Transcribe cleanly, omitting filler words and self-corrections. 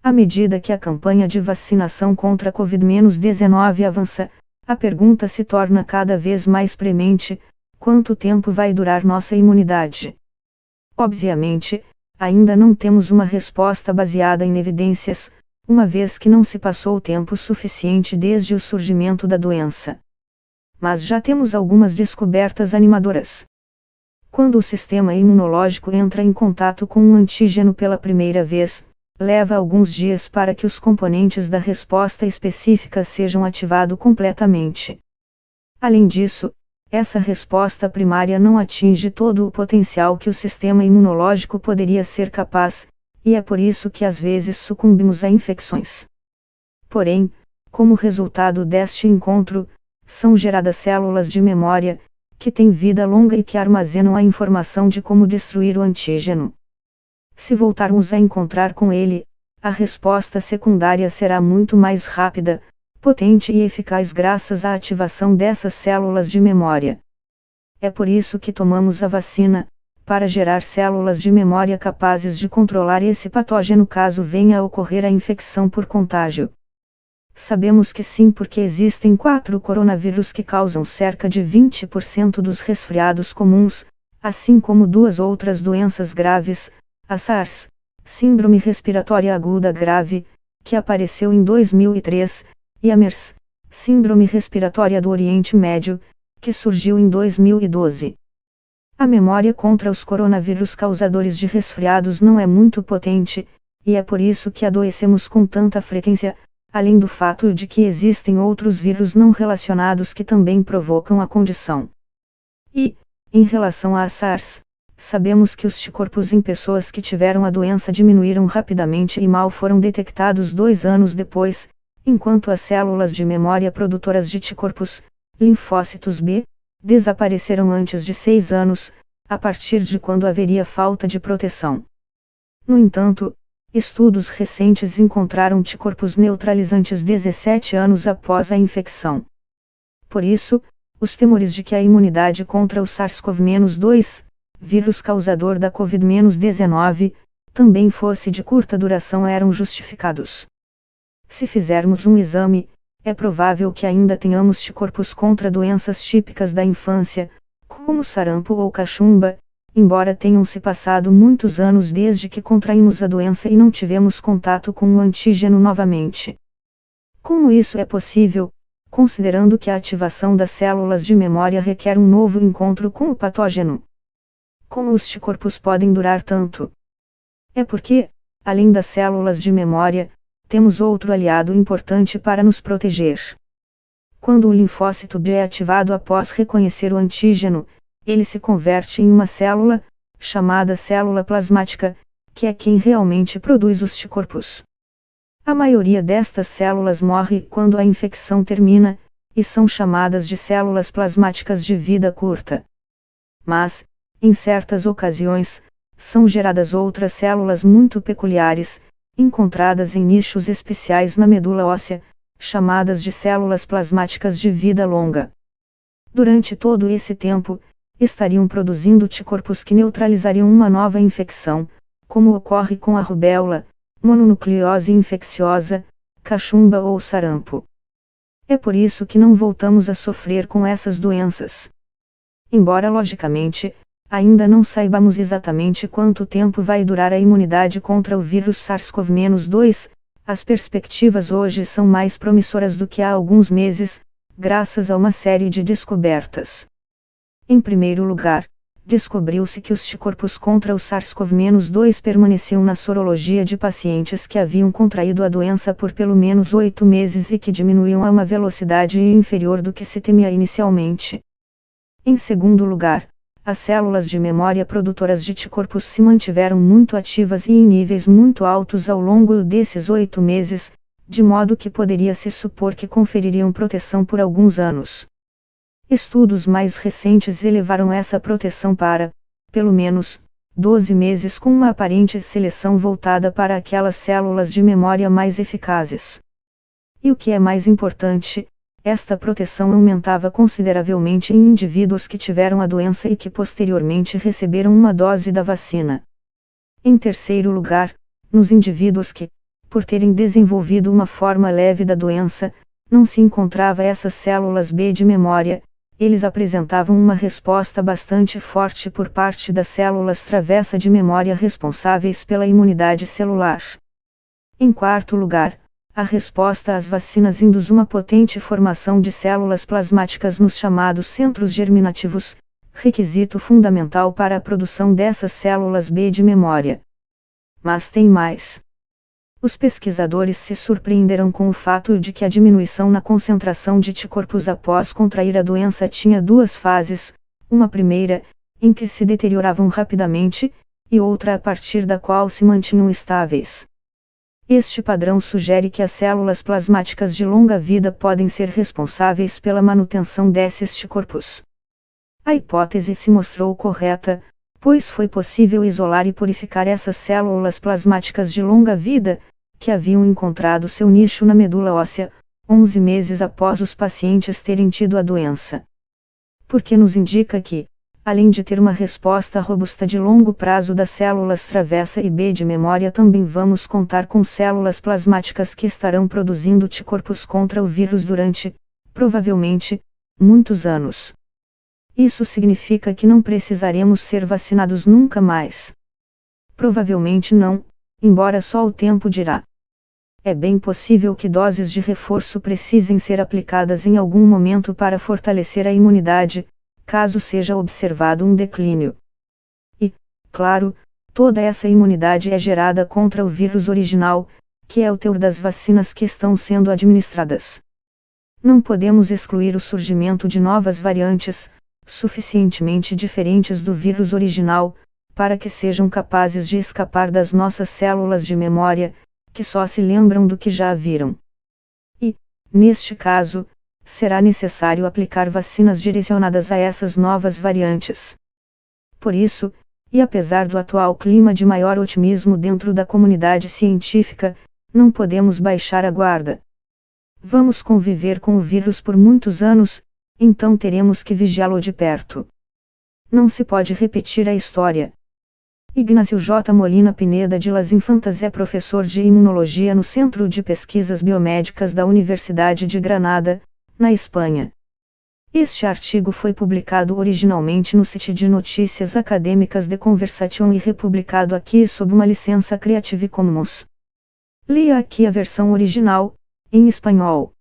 À medida que a campanha de vacinação contra a Covid-19 avança, a pergunta se torna cada vez mais premente: quanto tempo vai durar nossa imunidade? Obviamente, ainda não temos uma resposta baseada em evidências, uma vez que não se passou tempo suficiente desde o surgimento da doença. Mas já temos algumas descobertas animadoras. Quando o sistema imunológico entra em contato com um antígeno pela primeira vez, leva alguns dias para que os componentes da resposta específica sejam ativados completamente. Além disso, essa resposta primária não atinge todo o potencial que o sistema imunológico poderia ser capaz, e é por isso que às vezes sucumbimos a infecções. Porém, como resultado deste encontro, são geradas células de memória, que têm vida longa e que armazenam a informação de como destruir o antígeno. Se voltarmos a encontrar com ele, a resposta secundária será muito mais rápida, potente e eficaz graças à ativação dessas células de memória. É por isso que tomamos a vacina, para gerar células de memória capazes de controlar esse patógeno caso venha a ocorrer a infecção por contágio. Sabemos que sim, porque existem 4 coronavírus que causam cerca de 20% dos resfriados comuns, assim como 2 outras doenças graves: a SARS, Síndrome Respiratória Aguda Grave, que apareceu em 2003, e a MERS, Síndrome Respiratória do Oriente Médio, que surgiu em 2012. A memória contra os coronavírus causadores de resfriados não é muito potente, e é por isso que adoecemos com tanta frequência, além do fato de que existem outros vírus não relacionados que também provocam a condição. E, em relação à SARS, sabemos que os anticorpos em pessoas que tiveram a doença diminuíram rapidamente e mal foram detectados 2 anos depois, enquanto as células de memória produtoras de anticorpos, linfócitos B, desapareceram antes de 6 anos, a partir de quando haveria falta de proteção. No entanto, estudos recentes encontraram anticorpos neutralizantes 17 anos após a infecção. Por isso, os temores de que a imunidade contra o SARS-CoV-2, vírus causador da Covid-19, também fosse de curta duração eram justificados. Se fizermos um exame, é provável que ainda tenhamos anticorpos contra doenças típicas da infância, como sarampo ou cachumba, embora tenham se passado muitos anos desde que contraímos a doença e não tivemos contato com o antígeno novamente. Como isso é possível, considerando que a ativação das células de memória requer um novo encontro com o patógeno? Como os anticorpos podem durar tanto? É porque, além das células de memória, temos outro aliado importante para nos proteger. Quando o linfócito B é ativado após reconhecer o antígeno, ele se converte em uma célula, chamada célula plasmática, que é quem realmente produz os anticorpos. A maioria destas células morre quando a infecção termina, e são chamadas de células plasmáticas de vida curta. Mas, em certas ocasiões, são geradas outras células muito peculiares, encontradas em nichos especiais na medula óssea, chamadas de células plasmáticas de vida longa. Durante todo esse tempo, estariam produzindo anticorpos que neutralizariam uma nova infecção, como ocorre com a rubéola, mononucleose infecciosa, cachumba ou sarampo. É por isso que não voltamos a sofrer com essas doenças. Embora logicamente, ainda não saibamos exatamente quanto tempo vai durar a imunidade contra o vírus SARS-CoV-2, as perspectivas hoje são mais promissoras do que há alguns meses, graças a uma série de descobertas. Em primeiro lugar, descobriu-se que os anticorpos contra o SARS-CoV-2 permaneciam na sorologia de pacientes que haviam contraído a doença por pelo menos 8 meses e que diminuíam a uma velocidade inferior do que se temia inicialmente. Em segundo lugar, as células de memória produtoras de anticorpos se mantiveram muito ativas e em níveis muito altos ao longo desses 8 meses, de modo que poderia se supor que confeririam proteção por alguns anos. Estudos mais recentes elevaram essa proteção para, pelo menos, 12 meses com uma aparente seleção voltada para aquelas células de memória mais eficazes. E o que é mais importante, esta proteção aumentava consideravelmente em indivíduos que tiveram a doença e que posteriormente receberam uma dose da vacina. Em terceiro lugar, nos indivíduos que, por terem desenvolvido uma forma leve da doença, não se encontrava essas células B de memória, eles apresentavam uma resposta bastante forte por parte das células travessa de memória responsáveis pela imunidade celular. Em quarto lugar, a resposta às vacinas induz uma potente formação de células plasmáticas nos chamados centros germinativos, requisito fundamental para a produção dessas células B de memória. Mas tem mais. Os pesquisadores se surpreenderam com o fato de que a diminuição na concentração de anticorpos após contrair a doença tinha duas fases, uma primeira, em que se deterioravam rapidamente, e outra a partir da qual se mantinham estáveis. Este padrão sugere que as células plasmáticas de longa vida podem ser responsáveis pela manutenção desses anticorpos. A hipótese se mostrou correta, pois foi possível isolar e purificar essas células plasmáticas de longa vida, que haviam encontrado seu nicho na medula óssea, 11 meses após os pacientes terem tido a doença. Porque nos indica que, além de ter uma resposta robusta de longo prazo das células travessa e B de memória, também vamos contar com células plasmáticas que estarão produzindo anticorpos contra o vírus durante, provavelmente, muitos anos. Isso significa que não precisaremos ser vacinados nunca mais. Provavelmente não, embora só o tempo dirá. É bem possível que doses de reforço precisem ser aplicadas em algum momento para fortalecer a imunidade, caso seja observado um declínio. E, claro, toda essa imunidade é gerada contra o vírus original, que é o teor das vacinas que estão sendo administradas. Não podemos excluir o surgimento de novas variantes, suficientemente diferentes do vírus original, para que sejam capazes de escapar das nossas células de memória, que só se lembram do que já viram. E, neste caso, será necessário aplicar vacinas direcionadas a essas novas variantes. Por isso, e apesar do atual clima de maior otimismo dentro da comunidade científica, não podemos baixar a guarda. Vamos conviver com o vírus por muitos anos, então teremos que vigiá-lo de perto. Não se pode repetir a história. Ignacio J. Molina Pineda de Las Infantas é professor de imunologia no Centro de Pesquisas Biomédicas da Universidade de Granada, na Espanha. Este artigo foi publicado originalmente no site de notícias acadêmicas de Conversation e republicado aqui sob uma licença Creative Commons. Leia aqui a versão original, em espanhol.